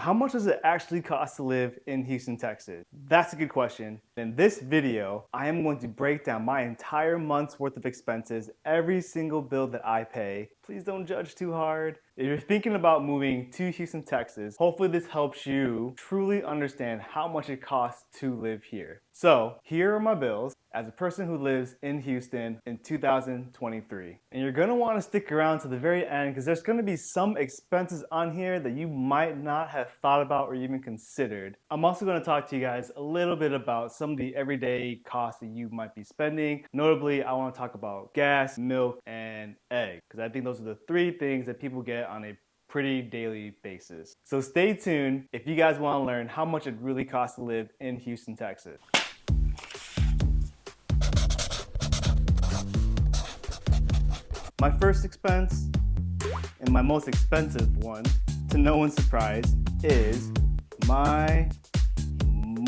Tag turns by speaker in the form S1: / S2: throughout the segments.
S1: how much does it actually cost to live in Houston, Texas? That's a good question. In this video, I am going to break down my entire month's worth of expenses, every single bill that I pay. Please don't judge too hard. If you're thinking about moving to Houston, Texas, hopefully this helps you truly understand how much it costs to live here. So here are my bills as a person who lives in Houston in 2023. And you're gonna wanna stick around to the very end because there's gonna be some expenses on here that you might not have thought about or even considered. I'm also gonna talk to you guys a little bit about some of the everyday costs that you might be spending. Notably, I wanna talk about gas, milk, and eggs, because I think those are the three things that people get on a pretty daily basis. So stay tuned if you guys wanna learn how much it really costs to live in Houston, Texas. My first expense, and my most expensive one, to no one's surprise, is my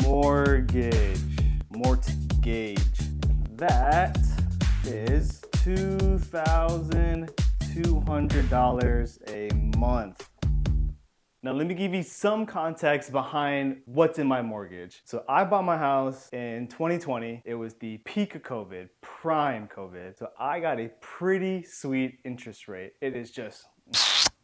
S1: mortgage. That is $2,200 a month. Now let me give you some context behind what's in my mortgage. So I bought my house in 2020. It was the peak of COVID, prime COVID. So I got a pretty sweet interest rate. It is just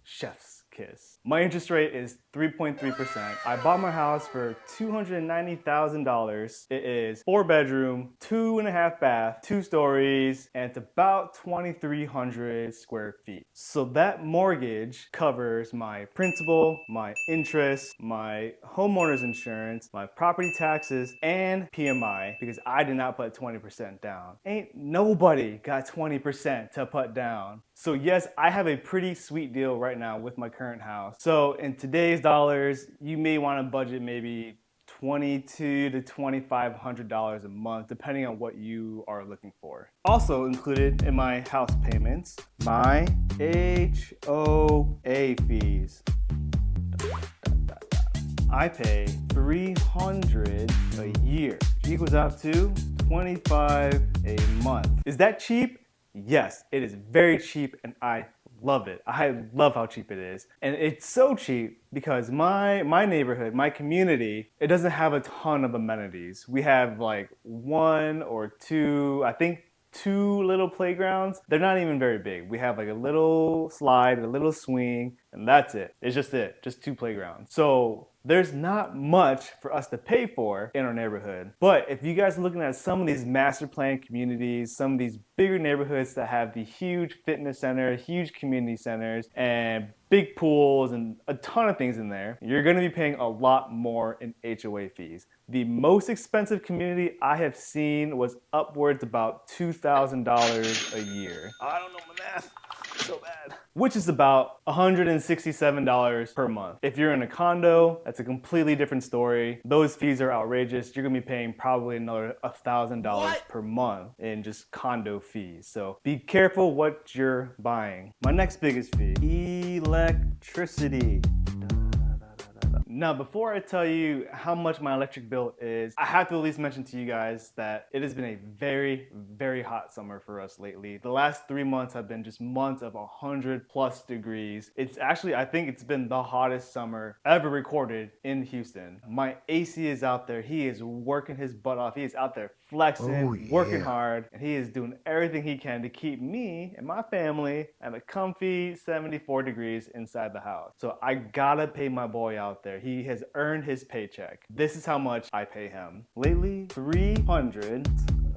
S1: chef's kiss. My interest rate is 3.3%. I bought my house for $290,000. It is 4-bedroom, 2.5 bath, 2 stories, and it's about 2,300 square feet. So that mortgage covers my principal, my interest, my homeowner's insurance, my property taxes, and PMI, because I did not put 20% down. Ain't nobody got 20% to put down. So yes, I have a pretty sweet deal right now with my current house. So in today's dollars, you may want to budget maybe $2,200 to $2,500 a month, depending on what you are looking for. Also included in my house payments, my HOA fees. I pay $300 a year, which equals out to $25 a month. Is that cheap? Yes, it is very cheap and I love it. I love how cheap it is. And it's so cheap because my neighborhood, my community, it doesn't have a ton of amenities. We have like 1 or 2, I think 2 little playgrounds. They're not even very big. We have like a little slide, a little swing, and that's it. It's just 2 playgrounds. So there's not much for us to pay for in our neighborhood. But if you guys are looking at some of these master plan communities, some of these bigger neighborhoods that have the huge fitness center, huge community centers, and big pools and a ton of things in there, you're gonna be paying a lot more in HOA fees. The most expensive community I have seen was upwards about $2,000 a year. I don't know my math. So bad. Which is about $167 per month. If you're in a condo, that's a completely different story. Those fees are outrageous. You're gonna be paying probably another $1,000 per month in just condo fees. So be careful what you're buying. My next biggest fee, electricity. Now, before I tell you how much my electric bill is, I have to at least mention to you guys that it has been a very, very hot summer for us lately. The last 3 months have been just months of 100+ degrees. It's actually, I think it's been the hottest summer ever recorded in Houston. My AC is out there. He is working his butt off. He is out there flexing, working hard, and he is doing everything he can to keep me and my family at a comfy 74 degrees inside the house. So I gotta pay my boy out there. He has earned his paycheck. This is how much I pay him. Lately,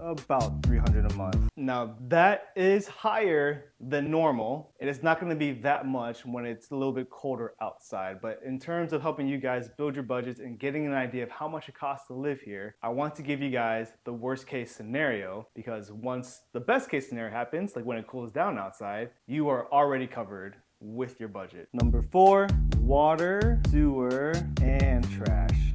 S1: about 300 a month. Now that is higher than normal. It is not gonna be that much when it's a little bit colder outside, but in terms of helping you guys build your budgets and getting an idea of how much it costs to live here, I want to give you guys the worst case scenario, because once the best case scenario happens, like when it cools down outside, you are already covered with your budget. Number 4, water, sewer, and trash.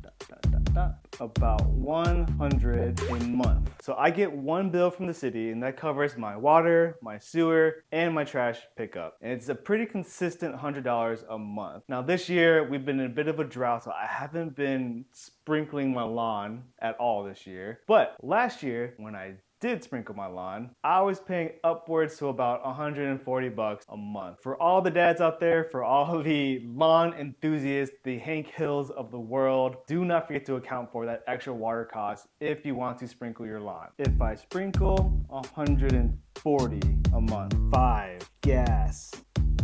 S1: About $100 a month. So I get one bill from the city and that covers my water, my sewer, and my trash pickup. And it's a pretty consistent $100 a month. Now this year we've been in a bit of a drought, so I haven't been sprinkling my lawn at all this year. But last year when I did sprinkle my lawn, I was paying upwards to about $140 a month. For all the dads out there, for all the lawn enthusiasts, the Hank Hills of the world, do not forget to account for that extra water cost if you want to sprinkle your lawn. If I sprinkle, $140 a month. 5 gas.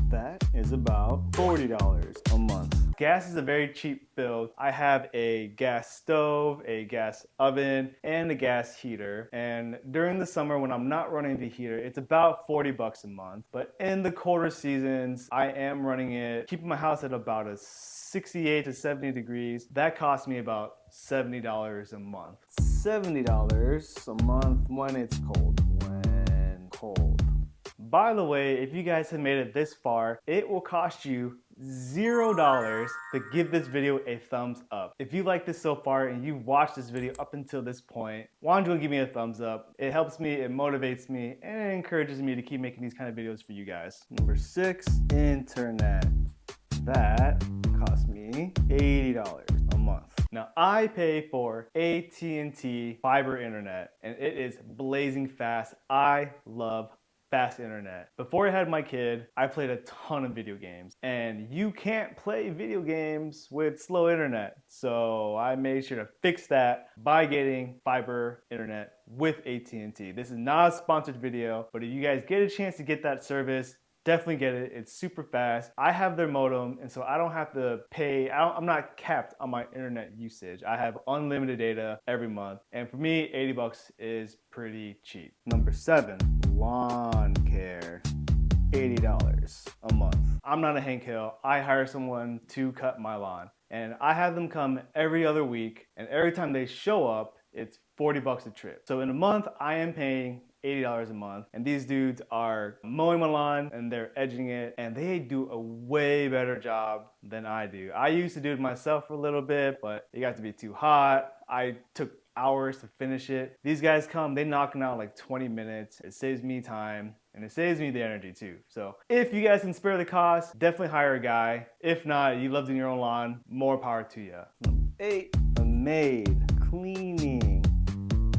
S1: That is about $40 a month. Gas is a very cheap bill. I have a gas stove, a gas oven, and a gas heater. And during the summer when I'm not running the heater, it's about $40 a month. But in the colder seasons, I am running it, keeping my house at about a 68 to 70 degrees. That costs me about $70 a month. $70 a month when it's cold. When cold. By the way, if you guys have made it this far, it will cost you $0 to give this video a thumbs up. If you like this so far and you watched this video up until this point, why don't you give me a thumbs up? It helps me, it motivates me, and it encourages me to keep making these kind of videos for you guys. Number 6, internet. That cost me $80 a month. Now I pay for AT&T fiber internet and it is blazing fast. I love fast internet. Before I had my kid, I played a ton of video games and you can't play video games with slow internet. So I made sure to fix that by getting fiber internet with AT&T. This is not a sponsored video, but if you guys get a chance to get that service, definitely get it. It's super fast. I have their modem, and so I don't have to pay. I'm not capped on my internet usage. I have unlimited data every month. And for me, $80 is pretty cheap. Number 7, lawn care. $80 a month. I'm not a Hank Hill. I hire someone to cut my lawn. And I have them come every other week. And every time they show up, it's $40 a trip. So in a month, I am paying $80 a month, and these dudes are mowing my lawn and they're edging it, and they do a way better job than I do. I used to do it myself for a little bit, but it got to be too hot. I took hours to finish it. These guys come, they knock it out like 20 minutes. It saves me time and it saves me the energy too. So if you guys can spare the cost, definitely hire a guy. If not, you love doing your own lawn, more power to you. 8, a maid cleaning.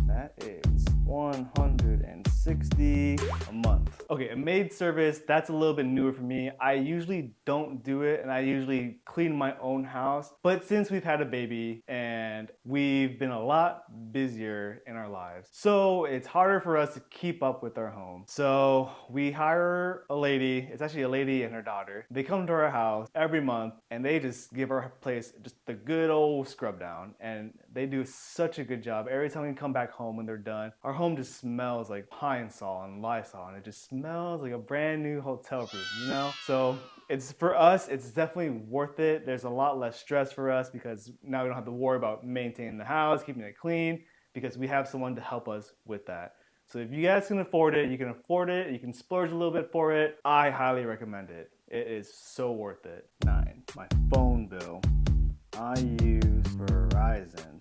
S1: That is $160 a month. Okay, a maid service, that's a little bit newer for me. I usually don't do it and I usually clean my own house. But since we've had a baby and we've been a lot busier in our lives, so it's harder for us to keep up with our home. So we hire a lady, it's actually a lady and her daughter. They come to our house every month and they just give our place just the good old scrub down. And they do such a good job. Every time we come back home when they're done, our home just smells like Pine Sol and Lysol, and it just smells like a brand new hotel room, you know? So it's, for us, it's definitely worth it. There's a lot less stress for us because now we don't have to worry about maintaining the house, keeping it clean, because we have someone to help us with that. So if you guys can afford it, you can splurge a little bit for it. I highly recommend it. It is so worth it. 9, my phone bill. I use Verizon,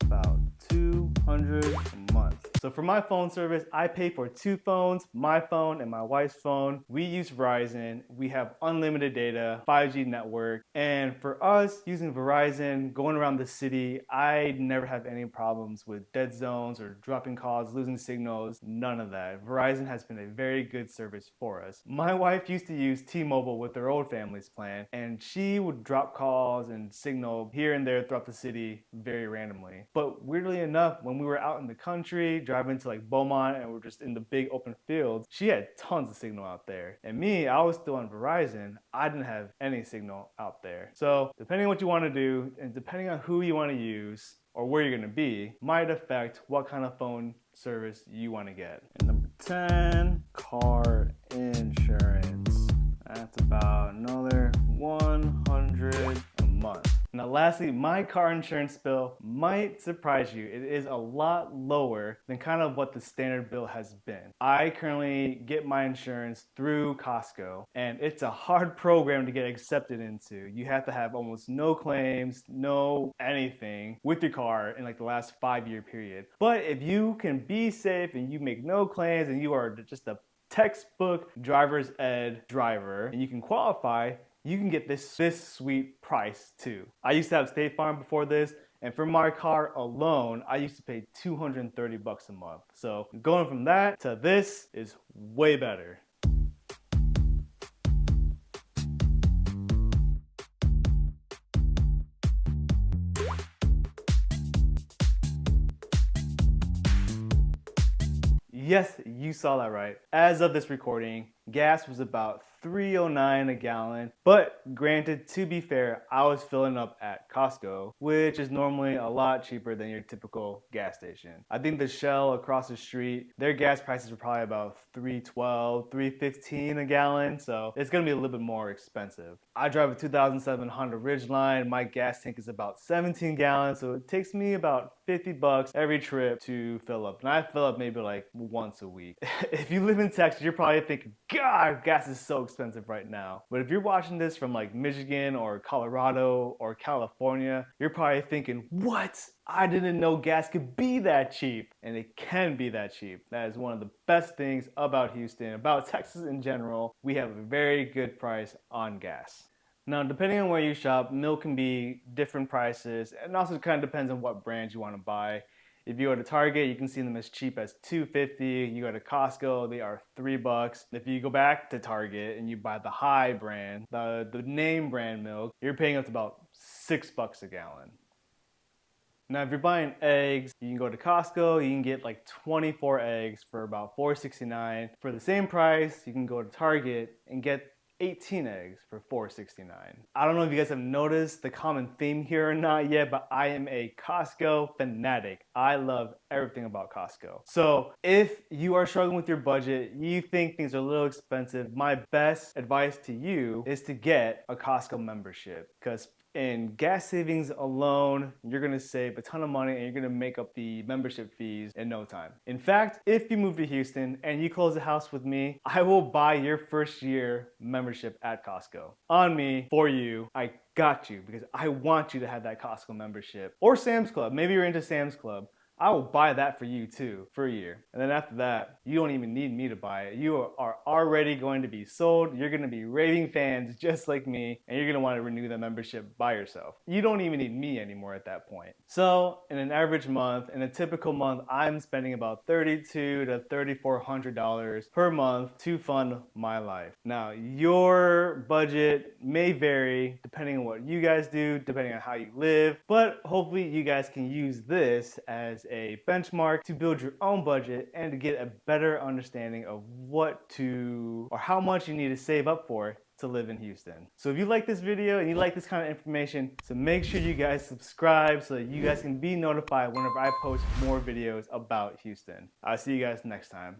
S1: about $200 a month. So for my phone service, I pay for 2 phones, my phone and my wife's phone. We use Verizon. We have unlimited data, 5G network. And for us using Verizon, going around the city, I never have any problems with dead zones or dropping calls, losing signals, none of that. Verizon has been a very good service for us. My wife used to use T-Mobile with her old family's plan, and she would drop calls and signal here and there throughout the city very randomly. But weirdly enough, when we were out in the country, driving to like Beaumont and we're just in the big open fields, she had tons of signal out there. And me, I was still on Verizon. I didn't have any signal out there. So depending on what you want to do and depending on who you want to use or where you're going to be might affect what kind of phone service you want to get. And number 10, car insurance. That's about another $100 a month. Now lastly, my car insurance bill might surprise you. It is a lot lower than kind of what the standard bill has been. I currently get my insurance through Costco, and it's a hard program to get accepted into. You have to have almost no claims, no anything with your car in like the last 5-year period. But if you can be safe and you make no claims and you are just a textbook driver's ed driver and you can qualify, you can get this sweet price too. I used to have State Farm before this, and for my car alone, I used to pay $230 a month. So going from that to this is way better. Yes, you saw that right. As of this recording, gas was about $3.09 a gallon, but granted, to be fair, I was filling up at Costco, which is normally a lot cheaper than your typical gas station. I think the Shell across the street, their gas prices were probably about $3.12, $3.15 a gallon, so it's gonna be a little bit more expensive. I drive a 2007 Honda Ridgeline. My gas tank is about 17 gallons, so it takes me about $50 every trip to fill up. And I fill up maybe like once a week. If you live in Texas, you're probably thinking, God, gas is so expensive right now. But if you're watching this from like Michigan or Colorado or California, you're probably thinking, what? I didn't know gas could be that cheap. And it can be that cheap. That is one of the best things about Houston, about Texas in general. We have a very good price on gas. Now, depending on where you shop, milk can be different prices, and also kind of depends on what brand you want to buy. If you go to Target, you can see them as cheap as $2.50. You go to Costco, they are $3. If you go back to Target and you buy the high brand, the name brand milk, you're paying up to about $6 a gallon. Now, if you're buying eggs, you can go to Costco, you can get like 24 eggs for about $4.69. For the same price, you can go to Target and get 18 eggs for $4.69. I don't know if you guys have noticed the common theme here or not yet, but I am a Costco fanatic. I love everything about Costco. So if you are struggling with your budget, you think things are a little expensive, my best advice to you is to get a Costco membership, because in gas savings alone, you're gonna save a ton of money and you're gonna make up the membership fees in no time. In fact, if you move to Houston and you close the house with me, I will buy your first year membership at Costco. On me, for you, I got you, because I want you to have that Costco membership. Or Sam's Club, maybe you're into Sam's Club. I will buy that for you too, for a year. And then after that, you don't even need me to buy it. You are already going to be sold. You're gonna be raving fans just like me, and you're gonna want to renew that membership by yourself. You don't even need me anymore at that point. So in an average month, in a typical month, I'm spending about $3,200 to $3,400 per month to fund my life. Now, your budget may vary depending on what you guys do, depending on how you live, but hopefully you guys can use this as a benchmark to build your own budget and to get a better understanding of what to, or how much you need to save up for to live in Houston. So if you like this video and you like this kind of information, so make sure you guys subscribe so that you guys can be notified whenever I post more videos about Houston. I'll see you guys next time.